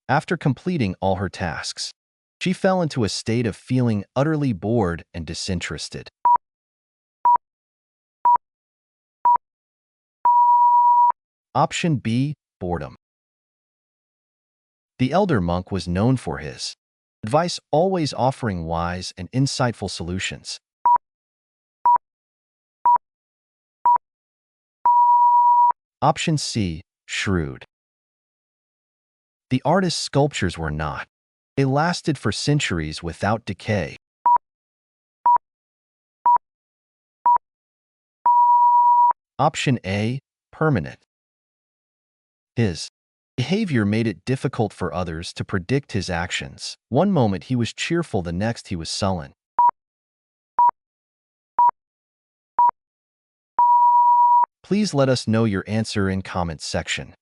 After completing all her tasks, she fell into a state of feeling utterly bored and disinterested. Option B. Boredom. The elder monk was known for his advice, always offering wise and insightful solutions. Option C. Shrewd. The artist's sculptures were not. They lasted for centuries without decay. Option A. Permanent. His behavior made it difficult for others to predict his actions. One moment he was cheerful, the next he was sullen. Please let us know your answer in comments section.